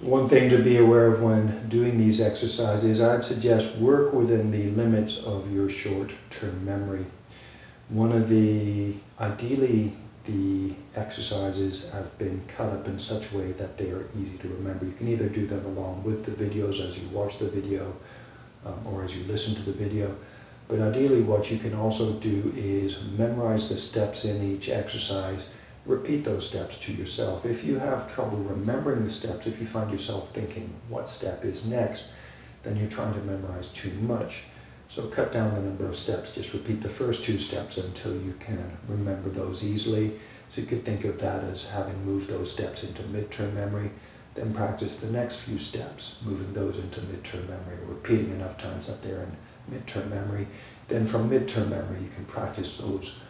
One thing to be aware of when doing these exercises, I'd suggest work within the limits of your short-term memory. Ideally, the exercises have been cut up in such a way that they are easy to remember. You can either do them along with the videos as you watch the video or as you listen to the video. But ideally what you can also do is memorize the steps in each exercise. Repeat those steps to yourself. If you have trouble remembering the steps, if you find yourself thinking what step is next, then you're trying to memorize too much. So cut down the number of steps. Just repeat the first 2 steps until you can remember those easily. So you could think of that as having moved those steps into midterm memory. Then practice the next few steps, moving those into midterm memory, repeating enough times that they're in midterm memory. Then from midterm memory, you can practice those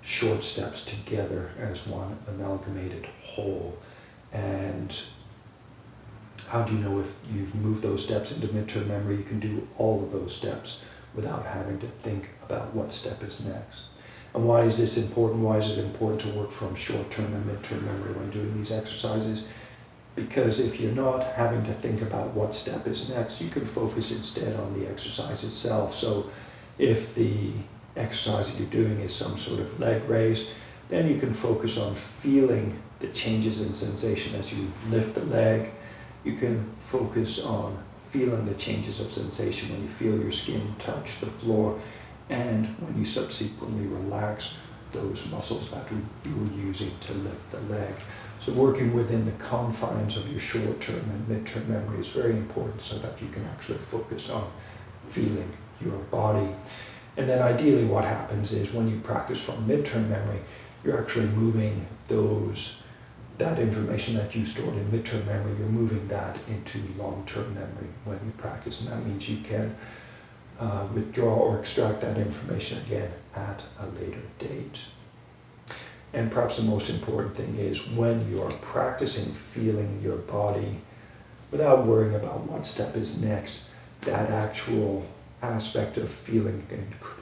short steps together as one amalgamated whole. And how do you know if you've moved those steps into midterm memory? You can do all of those steps without having to think about what step is next. And why is this important? Why is it important to work from short-term and midterm memory when doing these exercises? Because if you're not having to think about what step is next, you can focus instead on the exercise itself. So if the exercise that you're doing is some sort of leg raise, then you can focus on feeling the changes in sensation as you lift the leg. You can focus on feeling the changes of sensation when you feel your skin touch the floor and when you subsequently relax those muscles that you were using to lift the leg. So working within the confines of your short-term and mid-term memory is very important so that you can actually focus on feeling your body. And then ideally what happens is when you practice from mid-term memory, you're actually moving that information that you stored in mid-term memory, you're moving that into long-term memory when you practice. And that means you can withdraw or extract that information again at a later date. And perhaps the most important thing is when you are practicing feeling your body without worrying about what step is next, that actual aspect of feeling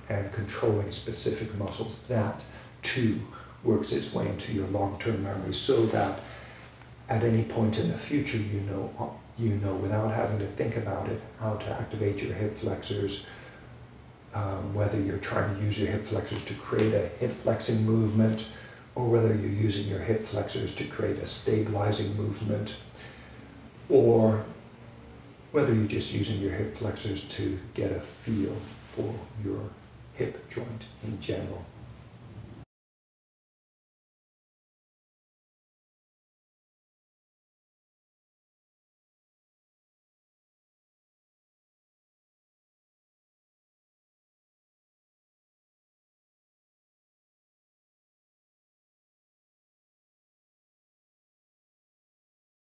and controlling specific muscles, that too works its way into your long-term memory so that at any point in the future you know without having to think about it how to activate your hip flexors, whether you're trying to use your hip flexors to create a hip flexing movement or whether you're using your hip flexors to create a stabilizing movement, or whether you're just using your hip flexors to get a feel for your hip joint in general.